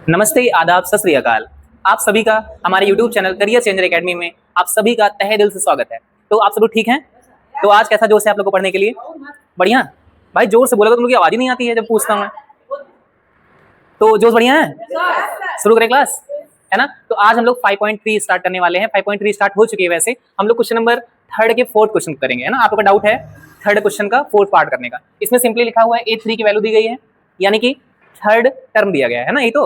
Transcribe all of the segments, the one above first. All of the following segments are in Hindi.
नमस्ते, आदाब, सत श्री अकाल। आप सभी का हमारे YouTube channel career changer academy में आप सभी का तहे दिल से स्वागत है। तो आप सब लोग ठीक हैं? तो आज कैसा जोश है आप लोग को पढ़ने के लिए? बढ़िया? भाई जोर से बोलो तो तुम लोग की आवाज ही नहीं आती है जब पूछता हूँ मैं। तो जोश बढ़िया है? शुरू करें क्लास, है ना? तो आज हम लोग 5.3 स्टार्ट करने वाले हैं। 5.3 स्टार्ट हो चुकी है वैसे। हम लोग क्वेश्चन नंबर 3 के 4th क्वेश्चन करेंगे, है ना? आप लोग का डाउट है 3rd क्वेश्चन का 4th पार्ट करने का। इसमें सिंपली लिखा हुआ है A3 की वैल्यू दी गई है, यानी कि 3rd टर्म दिया गया है ना? ये तो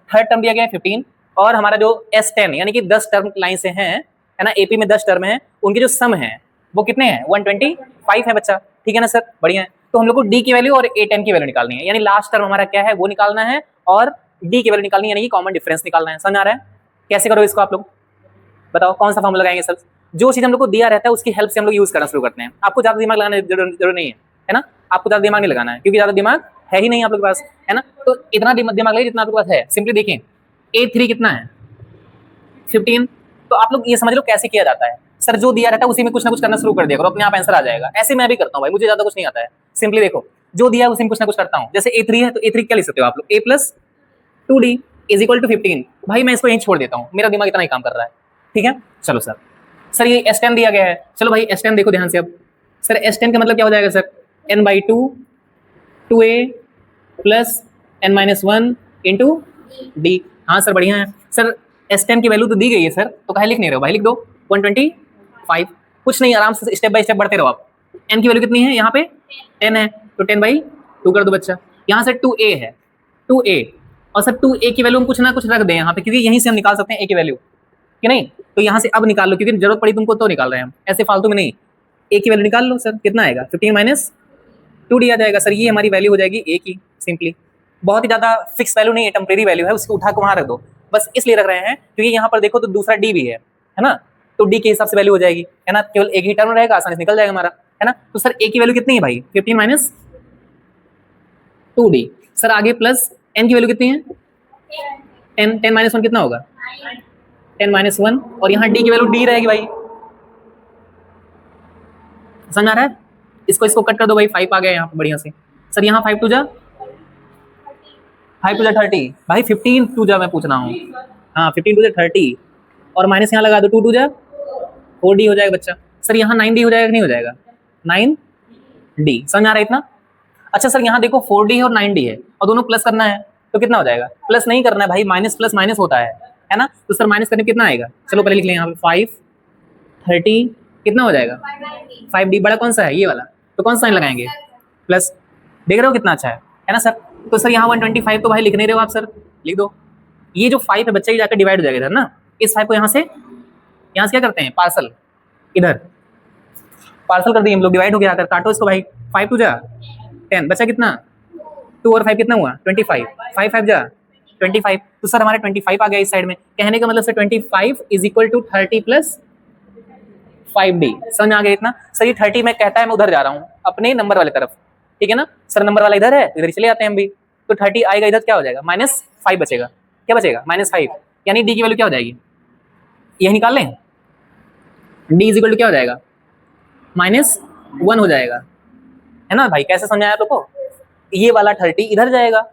3rd टर्म दिया गया है 15, और हमारा जो S10 यानी कि 10 टर्म लाइन से हैं, है ना? AP में 10 टर्म है, उनके जो सम है वो कितने हैं? 125 है बच्चा, ठीक है ना सर? बढ़िया है। तो हम लोग को D की वैल्यू और A10 की वैल्यू निकालनी है, यानी लास्ट टर्म हमारा क्या है वो निकालना है, और D की वैल्यू निकालनी है, यानी कि कॉमन डिफरेंस निकालना है। समझ आ रहा है? कैसे करो इसको आप लोग? बताओ कौन सा फॉर्मूला लगाएंगे सर? जो चीज हम लोग को दिया रहता है उसकी हेल्प से हम लोग यूज करना शुरू करते हैं। आपको ज्यादा दिमाग लगाने की जरूरत नहीं है ना? आपको ज्यादा दिमाग नहीं लगाना है, क्योंकि ज्यादा दिमाग है ही नहीं आप लोग के पास, है ना? तो इतना दिमाग लगे जितना आप लोग के पास है। सिंपली देखें, A3 कितना है? 15। तो आप लोग ये समझ लो कैसे किया जाता है। सर जो दिया रहता है उसी में कुछ ना कुछ करना शुरू कर दिया करो, अपने आप आंसर आ जाएगा। ऐसे मैं भी करता हूँ भाई, मुझे ज्यादा कुछ नहीं आता है। सिंपली देखो, जो दिया है उसी में कुछ ना कुछ करता हूँ। जैसे A3 है तो A3 क्या लिख सकते हो आप लोग? A plus 2D is equal to 15। भाई मैं इसको यहीं छोड़ देता हूँ, मेरा दिमाग इतना ही काम कर रहा है, ठीक है? चलो सर ये S10 दिया गया है। चलो भाई S10 देखो ध्यान से अब। सर S10 का मतलब क्या हो जाएगा sir? n/2 2a plus n-1 into D. हाँ सर बढ़िया है। सर S10 की वैल्यू तो दी गई है सर, तो कहे लिख नहीं रहे हो भाई? लिख दो 125। कुछ नहीं, आराम से स्टेप बाय स्टेप बढ़ते रहो आप। n की वैल्यू कितनी है? यहाँ पे 10 है, तो 10/2 कर दो बच्चा। यहाँ से 2a है, 2a, और सर 2a की वैल्यू हम कुछ ना कुछ रख दें यहाँ पे, क्योंकि यहीं से हम निकाल सकते हैं a की वैल्यू, कि नहीं? तो यहाँ से अब निकाल लो, क्योंकि जरूरत पड़ी तुमको तो निकाल रहे हैं हम, ऐसे फालतू में नहीं। a की वैल्यू निकाल लो सर, कितना आएगा? 15 - 2d आ जाएगा सर। ये हमारी वैल्यू हो जाएगी a की। सिंपली बहुत ही ज्यादा फिक्स वैल्यू नहीं है, टेम्परेरी वैल्यू है, उसको उठा के वहां रख दो। बस इसलिए रख रहे हैं क्योंकि यहाँ पर देखो तो दूसरा d भी है ना? तो d के हिसाब से वैल्यू हो जाएगी, है ना? केवल एक ही टर्म रहेगा, आसानी से निकल जाएगा हमारा, है ना? तो सर a की वैल्यू कितनी है भाई? 15 - 2d। सर आगे प्लस n की वैल्यू कितनी है? 10 - 1 कितना होगा? 10 - 1, और यहाँ d की वैल्यू d रहेगी भाई। समझ आ रहा है? इसको कट कर दो भाई, 5 आ गया यहाँ पे बढ़िया से। सर यहाँ 5 टू जा 30 भाई, 15 टू जा मैं पूछ रहा हूँ। हाँ 15 टू जा 30, और माइनस यहाँ लगा दो, 2 टू जा 4d हो जाएगा बच्चा। सर यहाँ 9d हो जाएगा कि नहीं हो जाएगा? 9d। समझ आ रहा है इतना? अच्छा सर यहाँ देखो 4d है और 9d है, और दोनों प्लस करना है, तो कितना हो जाएगा? प्लस नहीं करना है भाई, माइनस प्लस माइनस होता है ना? तो सर माइनस करने कितना आएगा? चलो पहले लिख लें यहाँ पे 5 30 कितना हो जाएगा? 5d। बड़ा कौन सा है? ये वाला। तो कौन सा साइन लगाएंगे? प्लस। देख रहे हो कितना अच्छा है ना सर? तो सर यहाँ 125 तो भाई लिख नहीं रहे हो आप सर? लिख दो। ये जो 5 है बच्चे की जाकर डिवाइड हो जाएगा इधर ना। इस 5 को यहाँ से क्या करते हैं? पार्सल। इधर पार्सल कर दिए हम लोग, डिवाइड हो गया। आकर काटो इसको भाई। 5 टू जा 10, बचा कितना? 2 और 5 कितना हुआ? 25। 5 5 जा 25। तो सर हमारे 25 आ गया इस साइड में। कहने का मतलब sir 25 is equal to 30 plus 5d। समझ आ गया इतना? सर ये 30 में कहता है, मैं उधर जा रहा हूँ अपने नंबर वाले तरफ, ठीक है ना? सर नंबर वाला इधर है, इधर चले आते हैं हम भी। तो 30 आएगा इधर, क्या हो जाएगा? -5 बचेगा। क्या बचेगा? -5, यानी d की वैल्यू क्या हो जाएगी? यही निकाल लें। d इज इक्वल टू क्या हो जाएगा? -1 हो जाएगा, है ना भाई? कैसे समझाया आप लोग को? ये वाला 30 इधर जाएगा,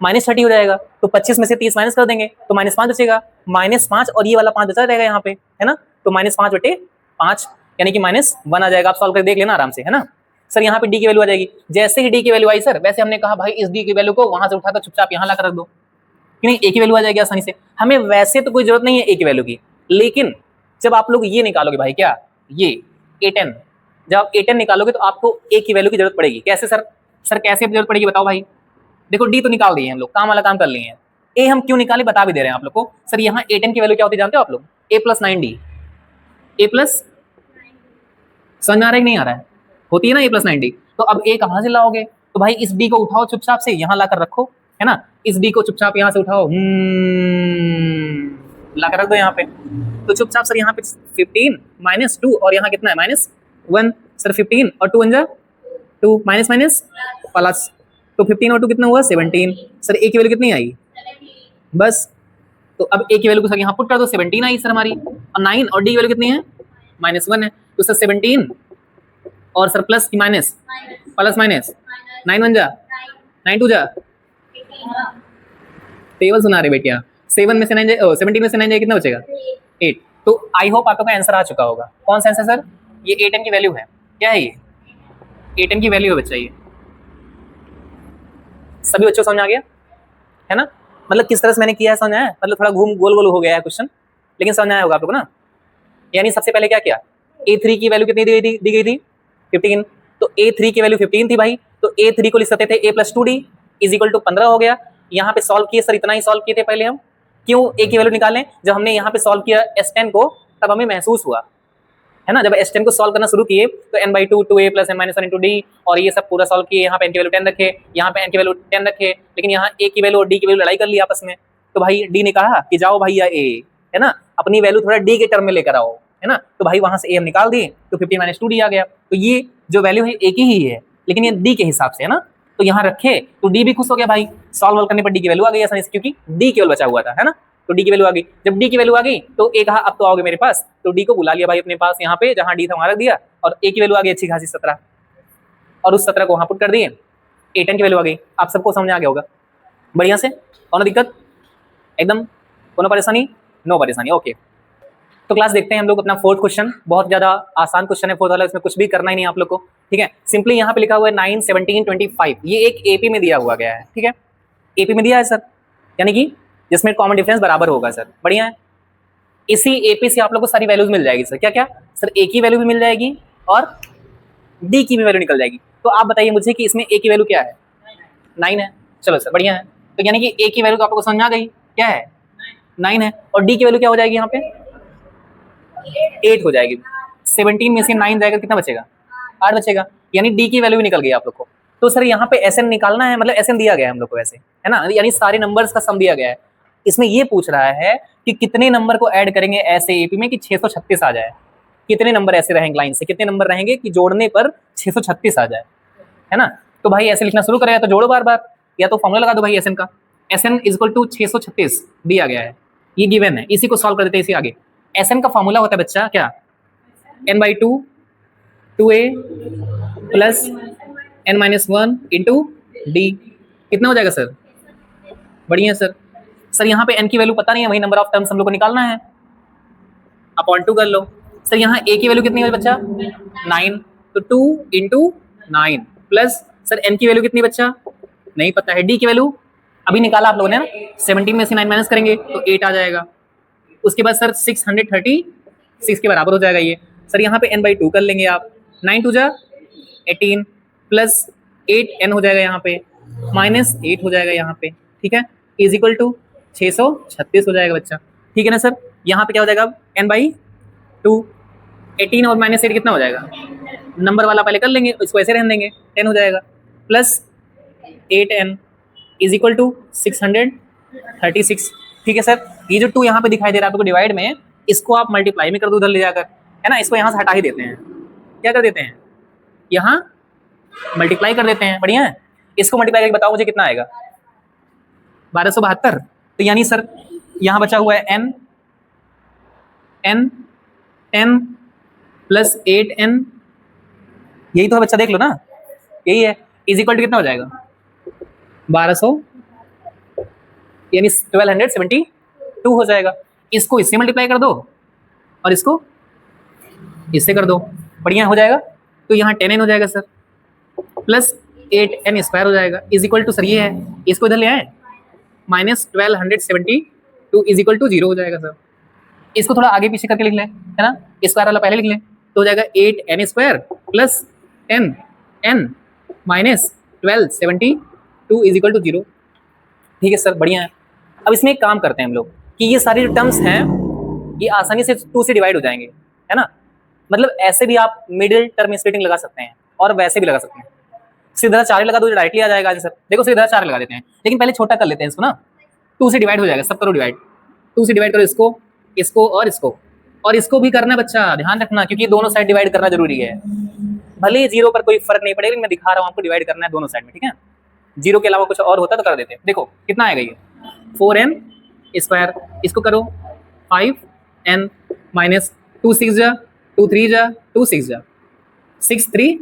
-30 हो जाएगा, तो 25 में से 30 माइनस कर देंगे तो -5 बचेगा। -5, और ये वाला 5 बचा रहेगा यहाँ पे, है ना? तो -5/5, यानी कि -1 आ जाएगा। आप सॉल्व कर देख लेना आराम से, है ना? सर यहाँ पे डी की वैल्यू आ जाएगी। जैसे ही डी की वैल्यू आई सर, वैसे हमने कहा भाई इस डी की वैल्यू को वहां से उठाकर चुपचाप यहाँ लाकर रख दो, कि नहीं? ए की वैल्यू आ जाएगी आसानी से। हमें वैसे तो कोई जरूरत नहीं है ए की वैल्यू की, लेकिन जब आप लोग ये निकालोगे भाई, क्या ये A10, जब आप A10 निकालोगे तो आपको ए की वैल्यू की जरूरत पड़ेगी। कैसे सर? सर कैसे जरूरत पड़ेगी बताओ भाई? देखो डी तो निकाल दिए हम लोग, काम वाला काम कर लिए हैं। ए हम क्यों निकाले बता भी दे रहे हैं आप लोग को। सर यहाँ A10 की वैल्यू क्या होती है जानते हो आप लोग? A + 9d। A प्लस, समझ आ रहा है कि नहीं आ रहा है? होती है ना A + 9d। तो अब ए कहाँ से लाओगे? तो भाई इस डी को उठाओ चुपचाप से, यहाँ लाकर रखो, है ना? इस डी को चुपचाप यहाँ से उठाओ, लाकर रख दो यहाँ पे। तो चुपचाप सर यहाँ पे 15 - 2, और यहाँ कितना है? -1। सर 15 और 2 × 2, माइनस माइनस प्लस, तो 15 और 2 कितना हुआ? 17। सर ए की वैल्यू कितनी आई? बस। तो अब ए की वैल्यू को सर यहाँ पुट कर दो, 17 आई सर हमारी, और 9, और डी की वैल्यू कितनी है? -1 है। तो सर 17 और सर प्लस की माइनस, प्लस माइनस, 9 1 जा 9 2 जा टेबल सुना रहे बेटिया। 7 में से 9 जाए, 17 में से 9 जाए कितना बचेगा? 8। तो आई होप आपका आंसर आ चुका होगा। कौन सा आंसर सर? ये 8n की वैल्यू है। क्या है ये? 8n की वैल्यू है बच्चा ये। सभी बच्चों को समझ आ गया है ना? मतलब किस तरह से मैंने किया है समझ आया? मतलब थोड़ा घूम गोल गोल हो गया है क्वेश्चन, लेकिन समझ आया होगा आप लोग को ना। यानी सबसे पहले क्या किया, A3 की वैल्यू कितनी दी गई थी? 15। तो A3 की वैल्यू 15 थी भाई, तो A3 को लिख सकते थे A + 2D is equal to 15 हो गया। यहाँ पे सॉल्व किए सर, इतना ही सॉल्व किए थे पहले हम। क्यों A की वैल्यू निकालें? जब हमने यहाँ पे सॉल्व किया S10 को, तब हमें महसूस हुआ है ना, जब S10 को सॉल्व करना शुरू किए तो n/2 2a + n - 1 × d और ये सब पूरा सॉल्व किए। यहाँ पे n की वैल्यू 10 रखे, यहाँ पे n की वैल्यू 10 रखे, लेकिन यहाँ a की वैल्यू और d की वैल्यू लड़ाई कर ली आपस में। तो भाई d ने कहा कि जाओ भैया a, है ना, अपनी वैल्यू थोड़ा d के टर्म में लेकर आओ, है ना। तो भाई वहां से a हम निकाल दिए, तो 15 - 2d आ गया। तो ये जो वैल्यू है a की ही है, लेकिन ये d के हिसाब से है ना। तो यहाँ रखे तो d भी खुश हो गया भाई, सॉल्व करने पर d की वैल्यू आ गई आसानी से, क्योंकि d केवल बचा हुआ था, है ना। तो डी की वैल्यू आ गई। जब डी की वैल्यू आ गई तो ए कहा अब तो आओगे मेरे पास, तो डी को बुला लिया भाई अपने पास यहाँ पे, जहाँ डी था वहां रख दिया, और ए की वैल्यू आ गई अच्छी खासी 17, और उस 17 को वहां पुट कर दिए। 8n की वैल्यू आ गई। आप सबको समझ आ गया होगा बढ़िया से? कौन दिक्कत? एकदम कोनो परेशानी? नो परेशानी, ओके। तो क्लास देखते हैं हम लोग अपना फोर्थ क्वेश्चन। बहुत ज्यादा आसान क्वेश्चन है फोर्थ वाला, इसमें कुछ भी करना ही नहीं आप लोग को, ठीक है। सिंपली यहाँ पे लिखा हुआ है 9, 17, 25, ये एक एपी में दिया हुआ गया है, ठीक है। एपी में दिया है सर, यानी कि जिसमें कॉमन डिफरेंस बराबर होगा सर, बढ़िया है। इसी एपी से आप लोग को सारी वैल्यूज मिल जाएगी सर। क्या क्या सर? ए की वैल्यू भी मिल जाएगी और डी की भी वैल्यू निकल जाएगी। तो आप बताइए मुझे कि इसमें ए की वैल्यू क्या है? 9 है। चलो सर बढ़िया है। तो यानी कि ए की वैल्यू तो आप लोग को समझ आ गई, क्या है? 9 है। और डी की वैल्यू क्या हो जाएगी यहाँ पे? 8 हो जाएगी। 17 में से 9 जाएगा, कितना बचेगा? 8 बचेगा। यानी डी की वैल्यू भी निकल गई आप लोग को। तो सर यहाँ पे एसएन निकालना है, मतलब एसएन दिया गया है हम लोग को वैसे, है ना, यानी सारे नंबर्स का सम दिया गया है। इसमें ये पूछ रहा है कि कितने नंबर को ऐड करेंगे ऐसे एपी में कि 636 आ जाए। कितने नंबर ऐसे रहेंगे लाइन से, कितने नंबर रहेंगे कि जोड़ने पर 636 आ जाए, है ना। तो भाई ऐसे लिखना शुरू करें, तो जोड़ो बार बार, या तो फॉर्मूला लगा दो भाई एसएन का। एसएन इज इक्वल टू 636 दिया गया है, ये गिवन है, इसी को सॉल्व कर देते हैं इसी आगे। एसएन का फॉर्मूला होता है बच्चा क्या? n/2 2a plus n - 1 into D. कितना हो जाएगा सर? बढ़िया सर। सर यहाँ पे n की वैल्यू पता नहीं है, वही नंबर ऑफ टर्म्स हम लोग को निकालना है, अपॉन 2 कर लो। सर यहाँ a की वैल्यू कितनी है बच्चा? 9, तो 2 इंटू 9 प्लस सर n की वैल्यू कितनी बच्चा? नहीं पता है। d की वैल्यू अभी निकाला आप लोगों ने ना, 17 में से 9 माइनस करेंगे तो 8 आ जाएगा। उसके बाद सर 636 के बराबर हो जाएगा ये। सर यहाँ पे n/2 कर लेंगे आप, 9 2 जा 18 प्लस 8n हो जाएगा यहाँ पे, माइनस 8 हो जाएगा यहाँ पे, ठीक है, इज इक्वल टू 636 हो जाएगा बच्चा, ठीक है ना सर। यहाँ पे क्या हो जाएगा? n/2, 18 और -8 कितना हो जाएगा? नंबर वाला पहले कर लेंगे, इसको ऐसे रहने देंगे, 10 हो जाएगा, plus 8n is equal to 636, ठीक है सर। ये जो 2 यहाँ पे दिखाई दे रहा है आपको डिवाइड में, इसको आप मल्टीप्लाई में कर दो उधर ले जाकर, है ना। इसको यहाँ से हटा ही देते हैं, क्या कर देते हैं? यहाँ मल्टीप्लाई कर देते हैं, बढ़िया है। इसको मल्टीप्लाई करके बताओ मुझे कितना आएगा? 1272। तो यानी सर यहाँ बचा हुआ है n 10 प्लस 8n, यही तो है बच्चा, देख लो ना, यही है, इज इक्वल टू कितना हो जाएगा? 1200, यानी 1272 हो जाएगा। इसको इससे मल्टीप्लाई कर दो और इसको इससे कर दो, बढ़िया हो जाएगा। तो यहाँ 10n हो जाएगा सर, प्लस 8n स्क्वायर हो जाएगा, इज इक्वल टू सर ये है, इसको इधर ले आए, माइनस 1272 इज इक्वल टू 0 हो जाएगा सर। इसको थोड़ा आगे पीछे करके लिख लें, है ना, स्क्वायर वाला पहले लिख लें, तो हो जाएगा 8n square plus 10n minus 1272 is equal to 0, ठीक है सर, बढ़िया है। अब इसमें एक काम करते हैं हम लोग कि ये सारी जो टर्म्स हैं ये आसानी से 2 से डिवाइड हो जाएंगे, है ना। मतलब ऐसे भी आप मिडिल टर्म स्प्लिटिंग लगा सकते हैं और वैसे भी लगा सकते हैं। सीधा 4 लगा दो, डायरेक्टली आ जाएगा आंसर। देखो सीधा 4 लगा देते हैं, लेकिन पहले छोटा कर लेते हैं इसको ना, 2 से डिवाइड हो जाएगा, सब करो डिवाइड, 2 से डिवाइड करो इसको, इसको और इसको भी करना बच्चा, ध्यान रखना, क्योंकि दोनों साइड डिवाइड करना जरूरी है। भले ही 0 पर कोई फर्क नहीं पड़ेगा, मैं दिखा रहा हूँ आपको, डिवाइड करना है दोनों साइड में, ठीक है। 0 के अलावा कुछ और होता तो कर देते हैं। देखो कितना आएगा ये? 4n स्क्वायर, इसको करो 5n माइनस 2 6 जा 2 3 जा 2 6 जा 6 3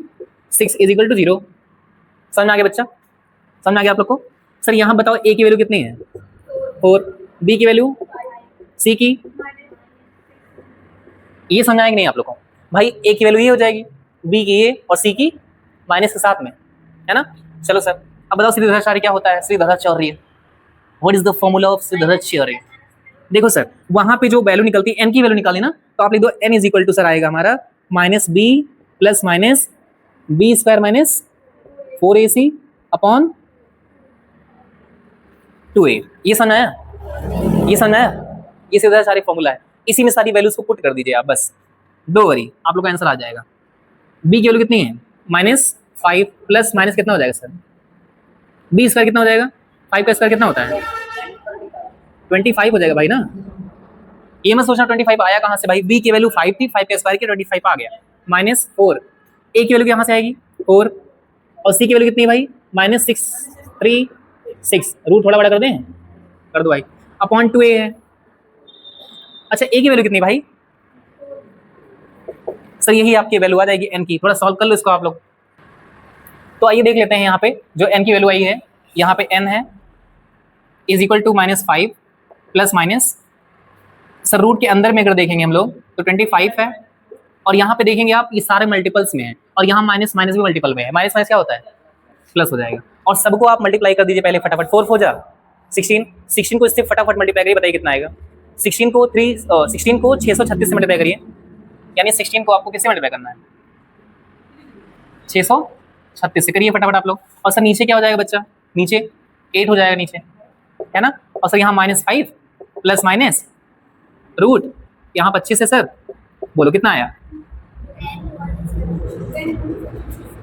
6 इज इक्वल टू 0। समझ में आ गया बच्चा? समझ में आ गया आप लोग को? सर यहाँ बताओ a की वैल्यू कितनी है? 4, बी की वैल्यू, सी की, ये समझाएंगे कि नहीं आप लोग को? भाई ए की वैल्यू ये हो जाएगी, बी की ये और सी की माइनस के साथ में, है ना? चलो सर, अब बताओ सीधी धराचार्य क्या होता है? Shridharacharya, what is the formula of Shridharacharya? देखो सर, वहां पे जो वैल्यू निकलती है, एन की वैल्यू निकाली ना, तो आप लिख दो n is equal to sir आएगा हमारा minus b plus minus b square minus 4ac upon 2a। ये समझ आया? ये समझ आया? ये सीधा सारी फॉर्मूला है, इसी में सारी वैल्यूज को पुट कर दीजिए आप बस, डो वरी, आप लोग का आंसर आ जाएगा। बी की वैल्यू कितनी है? -5 प्लस माइनस कितना हो जाएगा सर? बी स्क्वायर कितना हो जाएगा? 5 का स्क्वायर कितना होता है? 25 हो जाएगा भाई ना। ये मत सोचना 25 आया कहाँ से भाई, बी की वैल्यू 5 थी, 5 का स्क्वायर किया 25 आ गया, -4। ए की वैल्यू कहाँ से आएगी? 4, और सी की वैल्यू कितनी है भाई? -636, रूट थोड़ा बड़ा कर दें, कर दो भाई, अपॉन 2a है। अच्छा ए की वैल्यू कितनी भाई? सर यही आपकी वैल्यू आ जाएगी एन की, थोड़ा सॉल्व कर लो इसको आप लोग। तो आइए देख लेते हैं यहाँ पे जो एन की वैल्यू आई है, यहाँ पे एन है is equal to -5 plus minus, sir root के अंदर में अगर देखेंगे हम लोग तो 25 है, और यहाँ पे देखेंगे आप ये सारे मल्टीपल्स में है, और यहाँ माइनस माइनस भी मल्टीपल में है, माइनस माइनस क्या होता है? प्लस हो जाएगा, और सबको आप मल्टीप्लाई कर दीजिए पहले फटाफट, 4 4 जा 16, 16 को इससे फटाफट मल्टीप्लाई करिए, बताइए कितना आएगा? 16 को 636 से मल्टीप्लाई करिए, यानी 16 को आपको किससे मल्टीप्लाई करना है? 636 से करिए फटाफट आप लोग। और सर नीचे क्या हो जाएगा बच्चा? नीचे 8 हो जाएगा नीचे, है ना? और सर यहाँ -5 प्लस माइनस रूट यहाँ 25 है सर, बोलो कितना आया?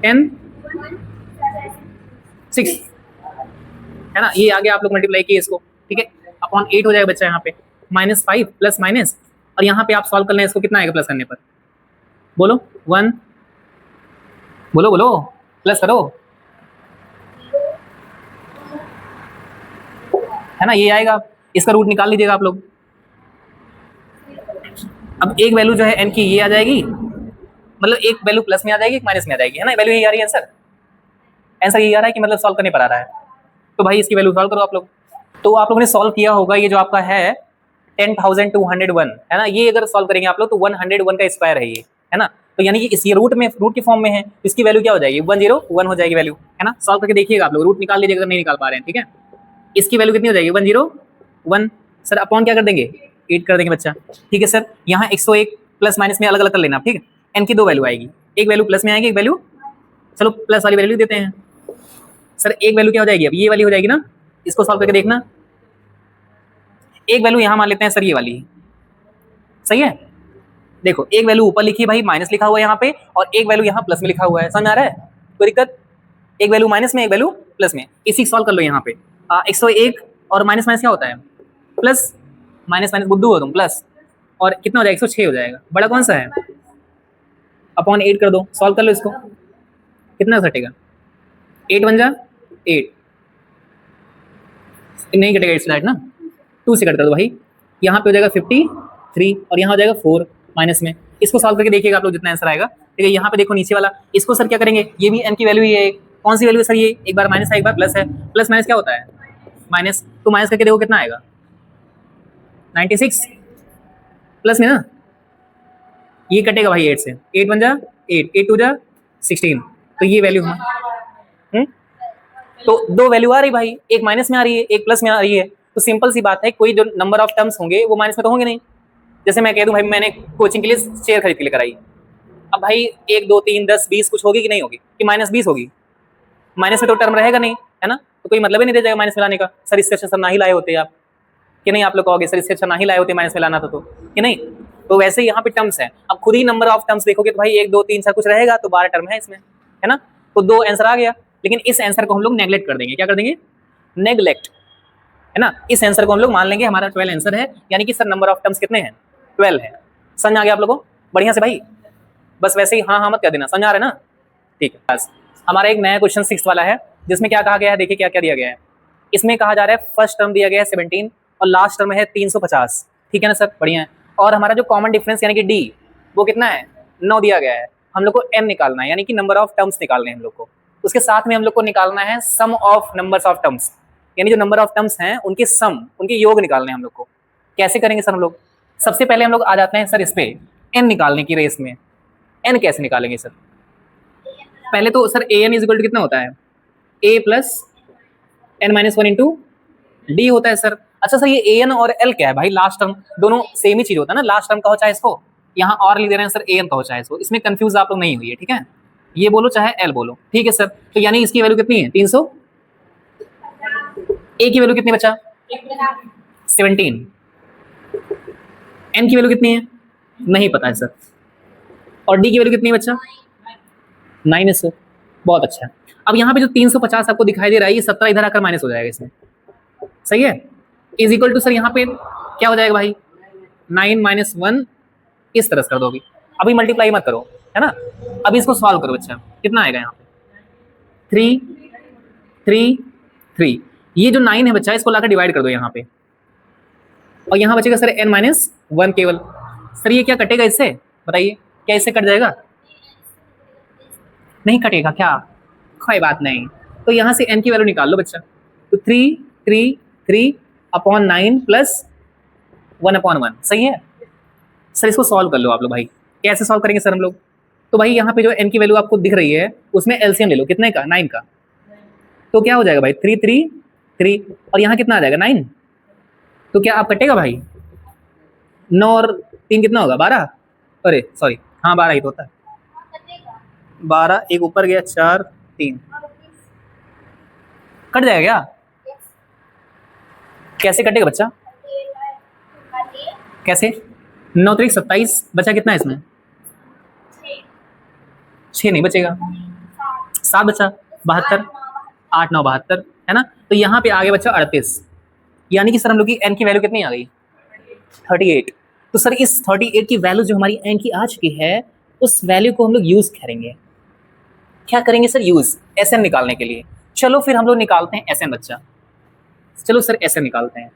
10 6, है ना? ये आगे आप लोग मल्टीप्लाई किए इसको, ठीक है, अपॉन 8 हो जाएगा बच्चा यहाँ पे, -5 प्लस माइनस, और यहाँ पे आप सॉल्व कर लें इसको, कितना आएगा प्लस करने पर? बोलो 1, बोलो बोलो, प्लस करो, है ना? ये आएगा, इसका रूट निकाल लीजिएगा आप लोग। अब एक वैल्यू जो है एन की ये आ जाएगी, मतलब एक वैल्यू प्लस में आ जाएगी, एक माइनस में आ जाएगी, है ना? वैल्यू यही आ रही है आंसर, आंसर यही आ रहा है कि मतलब सॉल्व करने पर आ रहा है। तो भाई इसकी वैल्यू सॉल्व करो आप लोग। तो आप लोगों ने सॉल्व किया होगा, ये जो आपका है 10,201, है ना? ये अगर सॉल्व करेंगे आप लोग तो 101 का स्क्वायर है ये, है ना? तो यानी कि इस ये रूट में, रूट के फॉर्म में है, इसकी वैल्यू क्या हो जाएगी? 101 हो जाएगी वैल्यू, है ना? सॉल्व करके देखिएगा आप लोग, रूट निकाल लीजिएगा अगर नहीं निकाल पा रहे हैं, ठीक है? इसकी वैल्यू कितनी हो जाएगी? 101, सर अपॉन क्या कर देंगे? 8 कर देंगे बच्चा, ठीक है सर? यहाँ 101 प्लस माइनस में अलग अलग कर लेना, ठीक है? एन की दो वैल्यू आएगी, एक वैल्यू प्लस में आएगी, एक वैल्यू, चलो प्लस वाली वैल्यू देते हैं सर। एक वैल्यू क्या हो जाएगी? अब ये वाली हो जाएगी ना, इसको सॉल्व करके देखना। एक वैल्यू यहाँ मान लेते हैं सर, ये वाली, सही है? देखो एक वैल्यू ऊपर लिखी है भाई, माइनस लिखा हुआ है यहाँ पे, और एक वैल्यू यहाँ प्लस में लिखा हुआ है, समझ आ रहा है? कोई दिक्कत? एक वैल्यू माइनस में, एक वैल्यू प्लस में, इसी सॉल्व कर लो यहाँ पे। 101 और माइनस माइनस क्या होता है? प्लस, माइनस माइनस बुद्धू हो तुम, प्लस, और कितना हो जाएगा? 106 हो जाएगा। बड़ा कौन सा है? अपॉन 8 कर दो, सॉल्व कर लो इसको, कितना घटेगा? 8 1 जा 8, नहीं घटेगा 8 से ना, 2 से कट कर दो भाई, यहाँ पे हो जाएगा 53, और यहाँ हो जाएगा 4 माइनस में। इसको सॉल्व करके देखिएगा आप लोग, जितना आंसर आएगा, ठीक है? यहाँ पे देखो नीचे वाला, इसको सर क्या करेंगे? ये भी एन की वैल्यू ही है, कौन सी वैल्यू है सर? ये एक बार माइनस है, एक बार प्लस है, प्लस माइनस क्या होता है? माइनस, तो माइनस करके देखो कितना आएगा? 96 प्लस में ना, ये कटेगा भाई 8 से, 8 1 जा 8, 8 2 जा 16, तो ये वैल्यू है। तो दो वैल्यू आ रही भाई, एक माइनस में आ रही है, एक प्लस में आ रही है, तो सिंपल सी बात है, कोई जो नंबर ऑफ टर्म्स होंगे वो माइनस में तो होंगे नहीं। जैसे मैं कह दूं भाई मैंने कोचिंग के लिए चेयर खरीद के लेकर आई, अब भाई 1 2 3 10 20 कुछ होगी कि नहीं होगी? कि -20 होगी? माइनस में तो टर्म रहेगा नहीं, है ना? तो कोई मतलब ही नहीं दे जाएगा माइनस में लाने का। सर इससे अच्छा सर ना ही लाए होते आप, कि नहीं? आप लोग कहोगे सर इससे अच्छा ना ही लाए होते माइनस में लाना था, तो कि नहीं? तो वैसे ही यहाँ पे टर्म्स है, अब खुद ही नंबर ऑफ टर्म्स देखोगे तो भाई 1 2 3 4 कुछ रहेगा, तो 12 टर्म है इसमें, है ना? तो 2 आंसर आ गया, लेकिन इस आंसर को हम लोग नेग्लेक्ट कर देंगे। क्या कर देंगे? नेग्लेक्ट, है ना? इस आंसर को हम लोग मान लेंगे हमारा 12 आंसर है, यानी कि सर नंबर ऑफ टर्म्स कितने हैं? 12 है। समझ आ गया आप लोगों को बढ़िया से भाई? बस वैसे ही हाँ हाँ मत कह देना, समझ आ रहा है ना? ठीक है, बस हमारा एक नया क्वेश्चन 6 वाला है, जिसमें क्या कहा गया है, देखिए क्या क्या दिया गया है। इसमें कहा जा रहा है फर्स्ट टर्म दिया गया है 17 और लास्ट टर्म है 350, ठीक है ना सर? बढ़िया है। और हमारा जो कॉमन डिफरेंस यानी कि डी, वो कितना है? 9 दिया गया है। हम लोग को एन निकालना है, यानी कि नंबर ऑफ टर्म्स निकालने हैं हम लोग को। उसके साथ में हम लोग को निकालना है सम ऑफ नंबर्स ऑफ टर्म्स, यानी जो नंबर ऑफ टर्म्स हैं उनके सम, उनके योग निकालने हैं हम लोग को। कैसे करेंगे सर हम लोग? सबसे पहले हम लोग आ जाते हैं सर इस पे एन निकालने की रेस में। एन कैसे निकालेंगे सर? पहले तो sir A N is equal to कितना होता है? A plus N minus one into D होता है सर। अच्छा सर ये ए एन और एल क्या है भाई? लास्ट टर्म दोनों सेम ही चीज होता है ना, लास्ट टर्म कहो चाहे इसको, यहाँ और लिख दे रहे हैं सर ए एन कहो चाहे इसको, इसमें कंफ्यूज आप लोग नहीं हुई है, ठीक है? ये बोलो चाहे एल बोलो, ठीक है सर। तो यानी इसकी वैल्यू कितनी है? 300। ए की वैल्यू कितनी बचा? 17। एन की वैल्यू कितनी है? नहीं पता है सर। और डी की वैल्यू कितनी है बच्चा? 9 है सर। बहुत अच्छा। अब यहाँ पे जो 350 आपको दिखाई दे रहा है, ये 17 इधर आकर माइनस हो जाएगा इसमें, सही है? इज इक्वल टू सर यहाँ पे क्या हो जाएगा भाई? 9 माइनस 1 इस तरह से कर दो। अभी मल्टीप्लाई मत करो, है ना? अभी इसको सॉल्व करो बच्चा। कितना आएगा यहाँ पे? 3 3 3। ये जो 9 है बच्चा, इसको लाकर डिवाइड कर दो यहाँ पे, और यहाँ बचेगा सर n माइनस 1 केवल। सर ये क्या कटेगा इससे? बताइए, क्या इससे कट जाएगा? नहीं कटेगा क्या? कोई बात नहीं। तो यहाँ से n की वैल्यू निकाल लो बच्चा। तो 3 3 3 अपॉन 9 प्लस 1 अपॉन 1, सही है? सर इसको सॉल्व कर लो आप लोग भाई। कैसे सॉल्व करेंगे सर हम लोग? तो भाई यहाँ पे जो n की वैल्यू आपको दिख रही है उसमें एलसीएम ले लो। कितने का? 9 का। तो क्या हो जाएगा भाई? 3 3 3, और यहाँ कितना आ जाएगा? 9। तो क्या आप कटेगा भाई? 9 और 3 कितना होगा? 12। अरे सॉरी, हाँ 12 ही तो होता है। 12 एक ऊपर गया, 4 3 कट जाएगा क्या? कैसे कटेगा बच्चा? कैसे? 9 3 27 बचा। कितना है इसमें? 6 नहीं बचेगा, 7 बचा। 72 8 9 72, है ना? तो यहाँ पे आगे बच्चा 38, यानी कि सर हम लोग की n की वैल्यू कितनी आ गई? 38। तो सर इस 38 की वैल्यू जो हमारी n की आ चुकी है, उस वैल्यू को हम लोग यूज करेंगे। क्या करेंगे सर? यूज एस एन निकालने के लिए। चलो फिर हम लोग निकालते हैं एस एन बच्चा। चलो सर एस एन निकालते हैं।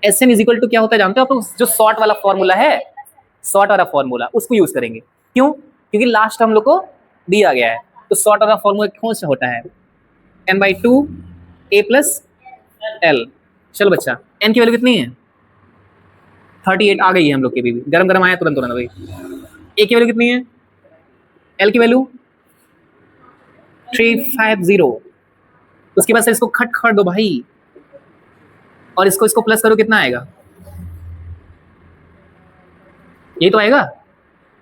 S n is equal to क्या होता है जानते हो आप लोग? जो शॉर्ट वाला फॉर्मूला है, शॉर्ट वाला फॉर्मूला, उसको यूज करेंगे। क्यों? क्योंकि लास्ट हम लोग को दिया गया है। तो शॉर्ट वाला फॉर्मूला कौन सा होता है? n/2 a plus L. चलो बच्चा, n की वैल्यू कितनी है? 38 आ गई है हम लोग की भी, गरम गरम आया तुरंत तुरंत भाई। a की वैल्यू कितनी है? l की वैल्यू 350। उसके बाद से इसको खट खट दो भाई, और इसको प्लस करो। कितना आएगा? ये तो आएगा।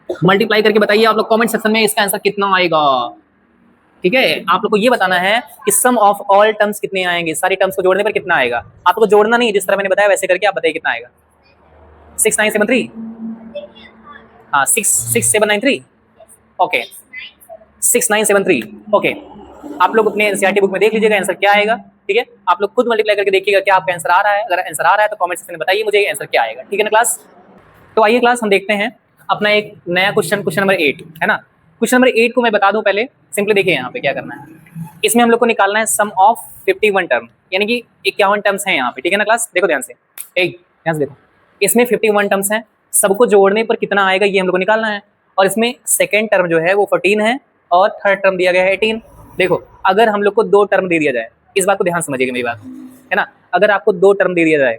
मल्टीप्लाई करके बताइए आप लोग कमेंट सेक्शन में इसका आंसर कितना आएगा, ठीक है? आप लोग को ये बताना है कि सम ऑफ ऑल टर्म्स कितने आएंगे, सारी टर्म्स को जोड़ने पर कितना आएगा। आप लोग को जोड़ना नहीं, जिस तरह मैंने बताया वैसे करके आप बताइए कितना आएगा। 6973, हाँ 6793, ओके 6973, ओके। आप लोग अपने एनसीईआरटी बुक में देख लीजिएगा आंसर क्या आएगा, ठीक है? आप लोग खुद मल्टीप्लाई करके देखिएगा क्या आपका आंसर आ रहा है। अगर आंसर आ रहा है तो कमेंट सेक्शन में बताइए मुझे आंसर क्या आएगा, ठीक है ना क्लास? तो आइए क्लास हम देखते हैं अपना एक नया क्वेश्चन, क्वेश्चन नंबर 8, है ना? क्वेश्चन नंबर 8 को मैं बता दूं पहले, सिंपली देखिए यहाँ पे क्या करना है। इसमें हम लोग को निकालना है सम ऑफ 51 टर्म, यानी कि 51 टर्म्स हैं यहाँ पे, ठीक है ना क्लास? देखो ध्यान से, ध्यान से देखो। इसमें 51 टर्म्स हैं, सबको जोड़ने पर कितना आएगा ये हम लोग को निकालना है। और इसमें सेकेंड टर्म जो है वो 14 है, और थर्ड टर्म दिया गया है 18। देखो अगर हम लोग को 2 टर्म दे दिया जाए, इस बात को ध्यान समझिएगा मेरी बात, है ना? अगर आपको 2 टर्म दे दिया जाए,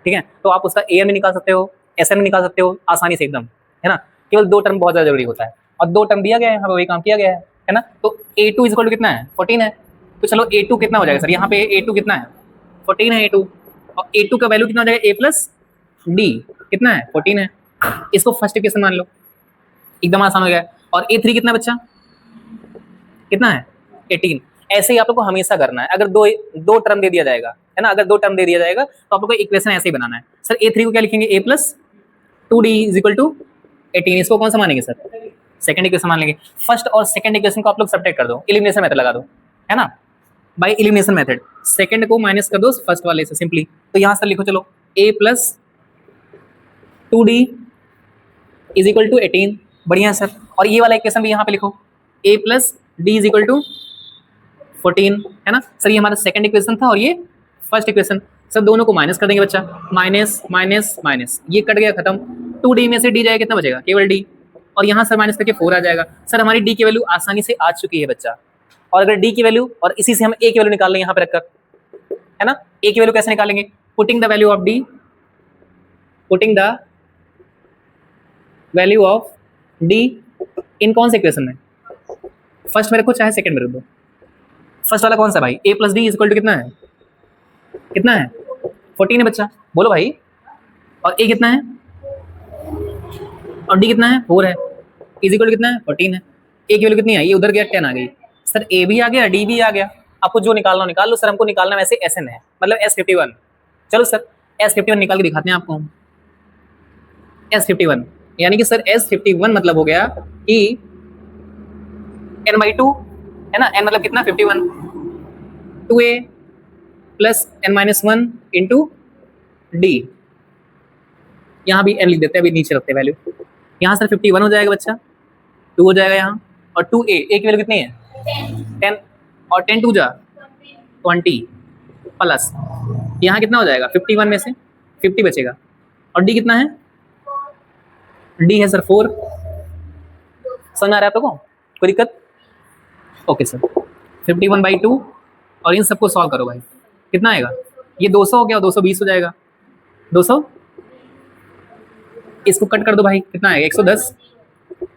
ठीक है, तो आप उसका ए एन भी निकाल सकते हो, एस एन भी निकाल सकते हो आसानी से एकदम, है ना? केवल 2 टर्म बहुत ज़्यादा जरूरी होता है, और 2 टर्म दिया गया है, यहाँ पे वही काम किया गया है ना? तो A2 इज इक्वल टू कितना है? 14 है। तो चलो A2 कितना हो जाएगा सर? यहाँ पे A2 कितना है? 14 है A2, और A2 का वैल्यू कितना हो जाएगा? A प्लस डी कितना है? 14 है। इसको फर्स्ट इक्वेशन मान लो, एकदम आसान हो गया। और A3 कितना बच्चा? कितना है? 18। ऐसे ही आप लोग को हमेशा करना है। अगर दो टर्म दे दिया जाएगा, है ना, अगर 2 टर्म दे दिया जाएगा तो आप लोग को इक्वेशन ऐसे ही बनाना है। सर A3 को क्या लिखेंगे? A plus 2D is equal to 18। इसको कौन सा मानेंगे सर? सेकंड इक्वेशन मान लेंगे। फर्स्ट और सेकंड इक्वेशन को आप लोग सब्ट्रैक्ट कर दो, एलिमिनेशन मेथड लगा दो, है ना? बाय एलिमिनेशन मेथड सेकंड को माइनस कर दो फर्स्ट वाले से सिंपली। तो यहाँ सर लिखो चलो A plus 2D is equal to 18। बढ़िया सर। और ये वाला इक्वेशन भी यहाँ पे लिखो, A plus D is equal to 14, है ना सर? ये हमारा सेकंड इक्वेशन था, और ये फर्स्ट इक्वेशन। सर दोनों को माइनस कर देंगे बच्चा, माइनस माइनस माइनस, ये कट गया खत्म। 2D में से D जाएगा, कितना बचेगा? केवल D, और यहाँ सर माइनस करके 4 आ जाएगा। सर हमारी D की वैल्यू आसानी से आ चुकी है बच्चा। और अगर D की वैल्यू और इसी से हम A की वैल्यू निकाल लें यहाँ पे रखकर, है ना। ए की वैल्यू कैसे निकालेंगे, putting the value of D, putting the value of D in कौन से इक्वेशन में, फर्स्ट में रखो चाहे सेकंड में रख दो। फर्स्ट वाला कौन सा भाई, A plus D is equal to कितना है, कितना है 14 है बच्चा, बोलो भाई। और ए कितना है और डी कितना है 4 है, इज इक्वल टू कितना है 14 है। ए की वैल्यू कितनी आई, ये उधर गया 10 आ गई सर, ए भी आ गया डी भी आ गया, आपको जो निकालना हो निकाल लो सर, हमको निकालना वैसे एसएन है मतलब S51। चलो सर S51 निकाल के दिखाते हैं आपको हम। S51 यानी कि सर S51 मतलब हो गया कि n/2 है ना, n मतलब कितना 51, 2a plus n-1 into D, यहाँ भी n लिख देते हैं, अभी नीचे रखते हैं वैल्यू। यहाँ सर 51 हो जाएगा बच्चा, 2 हो जाएगा यहाँ, और 2a, a की वैल्यू कितनी है 10, और 10 2 जा 20 प्लस यहाँ कितना हो जाएगा 51 में से 50 बचेगा, और डी कितना है, डी है सर 4। समझ आ रहा है आप लोगों को, कोई दिक्कत, ओके सर। 51/2 और इन सबको सॉल्व करो भाई, कितना आएगा, ये 200 हो गया और 220 हो जाएगा, 200 इसको कट कर दो भाई, कितना आएगा 110,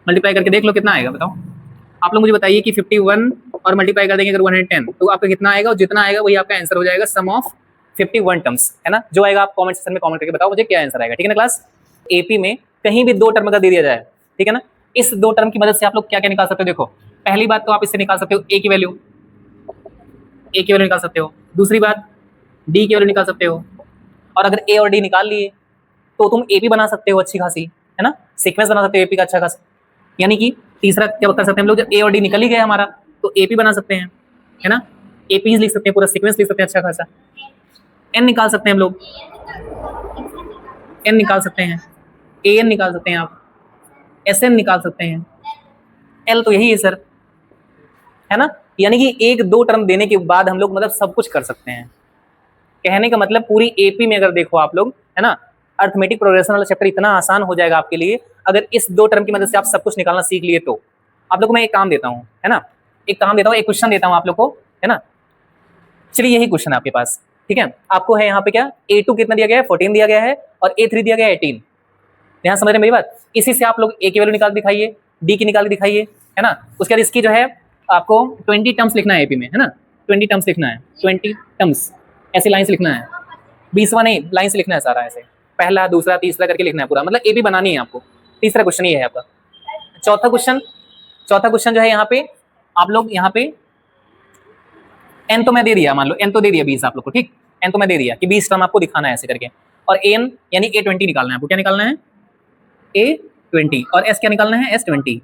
मल्टीप्लाई करके देख लो कितना आएगा, बताओ आप लोग मुझे बताइए कि 51 और मल्टीप्लाई कर देंगे अगर 110 तो आपका कितना आएगा, और जितना आएगा वही आपका आंसर हो जाएगा, सम ऑफ 51 टर्म्स, है ना। जो आएगा आप कमेंट सेक्शन में कमेंट करके बताओ मुझे क्या आंसर आएगा, ठीक है ना क्लास। एपी में कहीं भी 2 टर्म का दे दिया जाए, ठीक है ना, इस 2 टर्म की मदद से आप लोग क्या क्या निकाल सकते हो, देखो पहली बात तो आप इससे निकाल सकते हो ए की वैल्यू, ए की वैल्यू निकाल सकते हो, दूसरी बात डी की वैल्यू निकाल सकते हो, और अगर ए और डी निकाल लिए तो तुम एपी बना सकते हो अच्छी खासी, है ना, सीक्वेंस बना सकते हो एपी का अच्छा खासा। यानी कि तीसरा क्या कर सकते हैं हम लोग, जब ए और डी निकल ही गए हमारा तो एपी बना सकते हैं, है ना, एपी लिख सकते हैं, पूरा सीक्वेंस लिख सकते हैं अच्छा खासा। एन निकाल सकते हैं हम लोग, एन निकाल सकते हैं, ए एन निकाल सकते हैं आप, एस एन निकाल सकते हैं, एल तो यही है सर, है ना। यानी कि 1-2 टर्म देने के बाद हम लोग मतलब सब कुछ कर सकते हैं। कहने का मतलब पूरी एपी में अगर देखो आप लोग, है ना, अर्थमेटिक प्रोग्रेशन वाला चैप्टर इतना आसान हो जाएगा आपके लिए अगर इस 2 टर्म की मदद से आप सब कुछ निकालना सीख लिए तो। आप लोग को मैं एक काम देता हूँ, है ना, एक काम देता हूँ, एक क्वेश्चन देता हूँ आप लोग को, है ना। चलिए यही क्वेश्चन है आपके पास, ठीक है, आपको है यहाँ पे क्या A2 कितना दिया गया है 14 दिया गया है, और A3 दिया गया है 18। ध्यान समझ रहे हैं मेरी बात। इसी से आप लोग ए की वैल्यू निकाल के दिखाइए, डी की निकाल के दिखाइए, है ना। उसके बाद इसकी जो है आपको 20 टर्म्स लिखना है एपी में, है ना, 20 टर्म्स लिखना है, 20 टर्म्स ऐसे लाइन से लिखना है, 20वां नहीं लाइन से लिखना है सारा, ऐसे पहला दूसरा तीसरा करके लिखना है पूरा, मतलब एपी बनानी है आपको। तीसरा क्वेश्चन ये है आपका। चौथा क्वेश्चन जो है यहाँ पे आप लोग यहाँ पे एन तो मैं दे दिया, मान लो एन तो दे दिया 20 आप लोग को, ठीक, एन तो मैं दे दिया कि 20 टर्म आपको दिखाना है ऐसे करके, और एन यानी A20 निकालना है आपको, क्या निकालना है A20, और एस क्या निकालना है S20।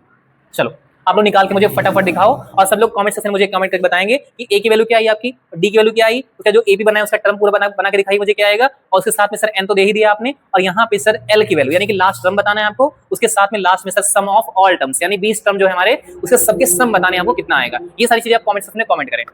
चलो आप लोग निकाल के मुझे फटाफट दिखाओ, और सब लोग कमेंट सेक्शन में मुझे कमेंट करके बताएंगे कि ए की वैल्यू क्या आई आपकी, डी की वैल्यू क्या आई, उसका जो एपी बनाया उसका टर्म पूरा बना के दिखाई मुझे क्या आएगा, और उसके साथ में सर एन तो दे ही दिया आपने, और यहाँ पे सर एल की वैल्यू यानी कि लास्ट टर्म बताना है आपको, उसके साथ में लास्ट में sir sum of all terms यानी 20 टर्म जो है हमारे उसके सबके सम बताने हैं आपको कितना आएगा। ये सारी चीजें आप कमेंट सेक्शन में कमेंट करें।